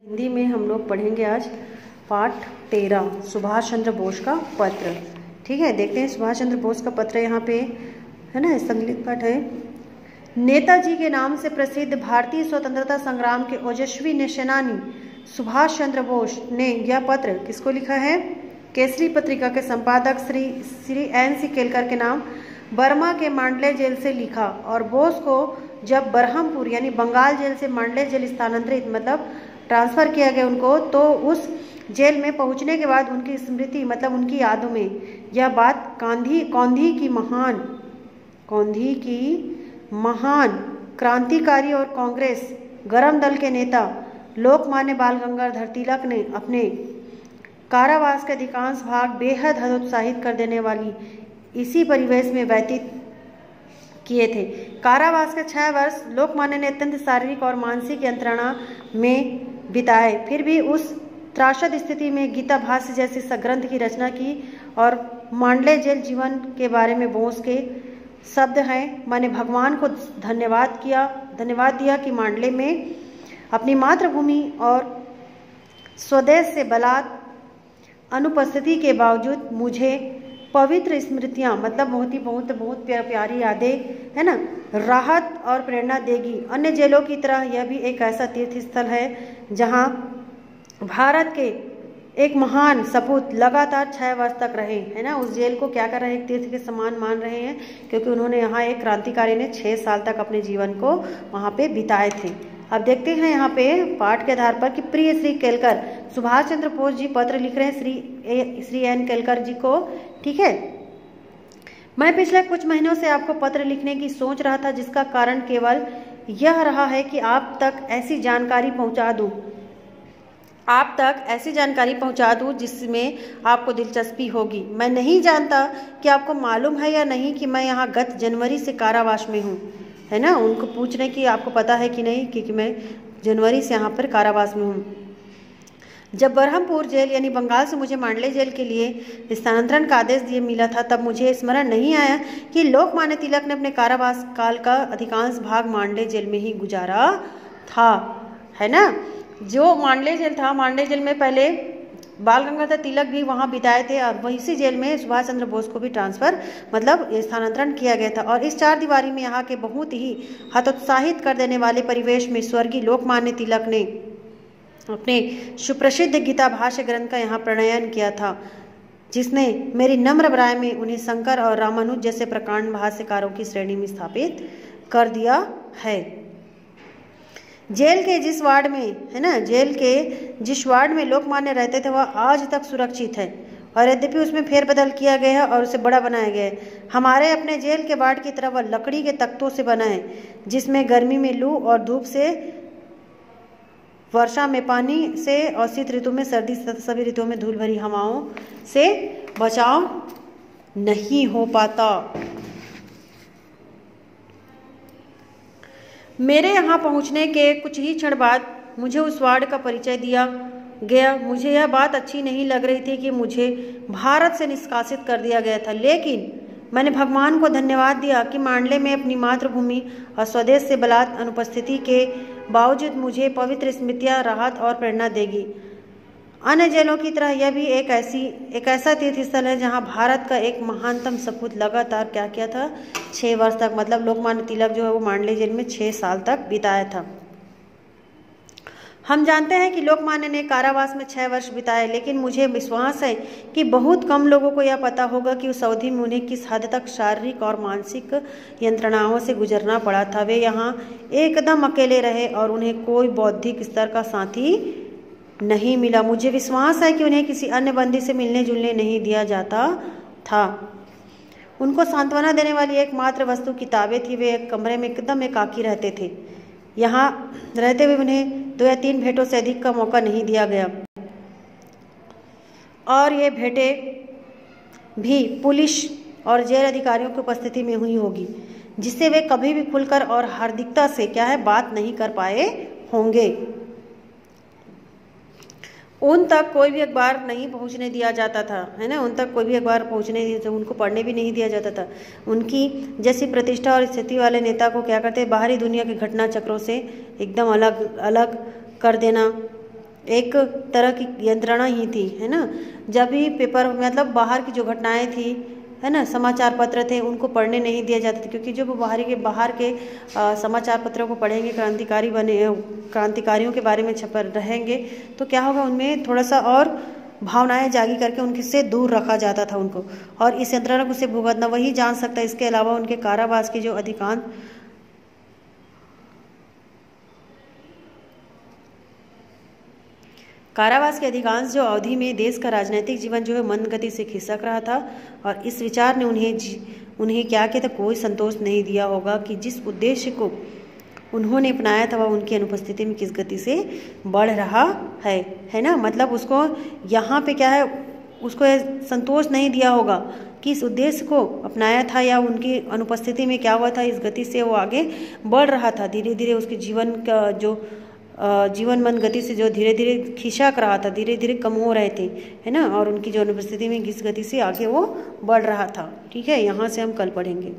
हिंदी में हम लोग पढ़ेंगे आज पाठ 13 सुभाष चंद्र बोस का पत्र। ठीक है, देखते हैं सुभाष चंद्र बोस का पत्र यहाँ पे है ना, संकलित पाठ है। नेताजी के नाम से प्रसिद्ध भारतीय स्वतंत्रता संग्राम के ओजस्वी सेनानी सुभाष चंद्र बोस ने यह पत्र किसको लिखा है? केसरी पत्रिका के संपादक श्री N.C. केलकर के नाम बर्मा के मांडले जेल से लिखा और बोस को जब बरहमपुर यानी बंगाल जेल से मांडले जेल स्थानांतरित मतलब ट्रांसफ़र किया गया उनको, तो उस जेल में पहुंचने के बाद उनकी स्मृति मतलब उनकी यादों में यह बात कौंधी की महान क्रांतिकारी और कांग्रेस गरम दल के नेता लोकमान्य बाल गंगाधर तिलक ने अपने कारावास के अधिकांश भाग बेहद हतोत्साहित कर देने वाली इसी परिवेश में व्यतीत किए थे। कारावास के 6 वर्ष लोकमान्य ने अत्यंत शारीरिक और मानसिक यंत्रणा में बिताए, फिर भी उस त्रासद स्थिति में गीता भाष्य जैसी ग्रंथ की रचना की और मांडले जेल जीवन के बारे में बोस के शब्द हैं, मैंने भगवान को धन्यवाद दिया कि मांडले में अपनी मातृभूमि और स्वदेश से बलात् अनुपस्थिति के बावजूद मुझे पवित्र स्मृतियाँ मतलब बहुत प्यारी यादें है ना, राहत और प्रेरणा देगी। अन्य जेलों की तरह यह भी एक ऐसा तीर्थ स्थल है जहाँ भारत के एक महान सपूत लगातार 6 वर्ष तक रहे है ना। उस जेल को क्या कर रहे हैं? एक तीर्थ के समान मान रहे हैं, क्योंकि उन्होंने यहाँ एक क्रांतिकारी ने 6 साल तक अपने जीवन को वहाँ पे बिताए थे। अब देखते हैं यहाँ पे पाठ के आधार पर कि प्रिय श्री केलकर, सुभाष चंद्र बोस जी पत्र लिख रहे हैं श्री N. केलकर जी को। ठीक है, मैं पिछले कुछ महीनों से आपको पत्र लिखने की सोच रहा था, जिसका कारण केवल यह रहा है कि आप तक ऐसी जानकारी पहुंचा दूं जिसमें आपको दिलचस्पी होगी। मैं नहीं जानता कि आपको मालूम है या नहीं कि मैं यहाँ गत जनवरी से कारावास में हूँ, है ना। उनको पूछ रहे कि आपको पता है कि नहीं कि मैं जनवरी से यहाँ पर कारावास में हूँ। जब बरहमपुर जेल यानी बंगाल से मुझे मांडले जेल के लिए स्थानांतरण का आदेश मिला था, तब मुझे स्मरण नहीं आया कि लोकमान्य तिलक ने अपने कारावास काल का अधिकांश भाग मांडले जेल में ही गुजारा था, है ना। जो मांडले जेल था, मांडले जेल में पहले बाल गंगाधर तिलक भी वहाँ बिताए थे और इसी जेल में सुभाष चंद्र बोस को भी ट्रांसफ़र मतलब स्थानांतरण किया गया था। और इस 4 दीवारी में यहाँ के बहुत ही हतोत्साहित कर देने वाले परिवेश में स्वर्गीय लोकमान्य तिलक ने अपने सुप्रसिद्ध गीता भाष्य ग्रंथ का यहाँ प्रणयन किया था, जिसने मेरी नम्र राय में उन्हें शंकर और रामानुज जैसे प्रकांड भाष्यकारों की श्रेणी में स्थापित कर दिया है। जेल के जिस वार्ड में है ना, जेल के जिस वार्ड में लोकमान्य रहते थे वह आज तक सुरक्षित है और यद्यपि उसमें फेरबदल किया गया है और उसे बड़ा बनाया गया है। हमारे अपने जेल के वार्ड की तरह वह लकड़ी के तख्तों से बना है, जिसमें गर्मी में लू और धूप से, वर्षा में पानी से और शीत ऋतु में सर्दी, सभी ऋतुओं में धूल भरी हवाओं से बचाव नहीं हो पाता। मेरे यहाँ पहुँचने के कुछ ही क्षण बाद मुझे उस वार्ड का परिचय दिया गया। मुझे यह बात अच्छी नहीं लग रही थी कि मुझे भारत से निष्कासित कर दिया गया था, लेकिन मैंने भगवान को धन्यवाद दिया कि मांडले में अपनी मातृभूमि और स्वदेश से बलात् अनुपस्थिति के बावजूद मुझे पवित्र स्मृतियाँ राहत और प्रेरणा देगी। अन्य जेलों की तरह यह भी एक ऐसा तीर्थ स्थल है जहाँ भारत का एक महानतम सपूत लगातार क्या किया था? 6 वर्ष तक मतलब लोकमान्य तिलक जो है वो मांडले जेल में 6 साल तक बिताया था। हम जानते हैं कि लोकमान्य ने कारावास में 6 वर्ष बिताए, लेकिन मुझे विश्वास है कि बहुत कम लोगों को यह पता होगा कि उस अवधि में उन्हें किस हद तक शारीरिक और मानसिक यंत्रणाओं से गुजरना पड़ा था। वे यहाँ एकदम अकेले रहे और उन्हें कोई बौद्धिक स्तर का साथी नहीं मिला। मुझे विश्वास है कि उन्हें किसी अन्य बंदी से मिलने जुलने नहीं दिया जाता था। उनको सांत्वना देने वाली एकमात्र वस्तु किताबें थी। वे एक कमरे में एकदम एकाकी रहते थे। यहाँ रहते हुए उन्हें 2 या 3 भेंटों से अधिक का मौका नहीं दिया गया और ये भेंटें भी पुलिस और जेल अधिकारियों की उपस्थिति में हुई होगी, जिससे वे कभी भी खुलकर और हार्दिकता से क्या है बात नहीं कर पाए होंगे। उन तक कोई भी अखबार नहीं पहुंचने दिया जाता था, है ना। उन तक कोई भी अखबार पहुंचने दिया, उनको पढ़ने भी नहीं दिया जाता था। उनकी जैसी प्रतिष्ठा और स्थिति वाले नेता को क्या करते, बाहरी दुनिया के घटना चक्रों से एकदम अलग कर देना एक तरह की यंत्रणा ही थी, है ना। जब भी पेपर मतलब बाहर की जो घटनाएं थी, है ना, समाचार पत्र थे, उनको पढ़ने नहीं दिया जाता था, क्योंकि जब वो बाहर के समाचार पत्रों को पढ़ेंगे, क्रांतिकारियों के बारे में छप रहेंगे, तो क्या होगा, उनमें थोड़ा सा और भावनाएं जागी करके उनके से दूर रखा जाता था उनको, और इस यंत्रणा को से भुगतना वही जान सकता है। इसके अलावा उनके कारावास की जो अधिकांश कारावास के अधिकांश जो अवधि में देश का राजनीतिक जीवन जो है मंद गति से खिसक रहा था, और इस विचार ने उन्हें क्या कहते कोई संतोष नहीं दिया होगा कि जिस उद्देश्य को उन्होंने अपनाया था वह उनकी अनुपस्थिति में किस गति से बढ़ रहा है ना। मतलब उसको यहाँ पे क्या है, उसको संतोष नहीं दिया होगा कि इस उद्देश्य को अपनाया था या उनकी अनुपस्थिति में क्या हुआ था, इस गति से वो आगे बढ़ रहा था। धीरे धीरे उसके जीवन का जो जीवन मंद गति से जो धीरे धीरे खिसक रहा था, धीरे धीरे कम हो रहे थे, है ना, और उनकी जो अनुपस्थिति में किस गति से आगे वो बढ़ रहा था। ठीक है, यहाँ से हम कल पढ़ेंगे।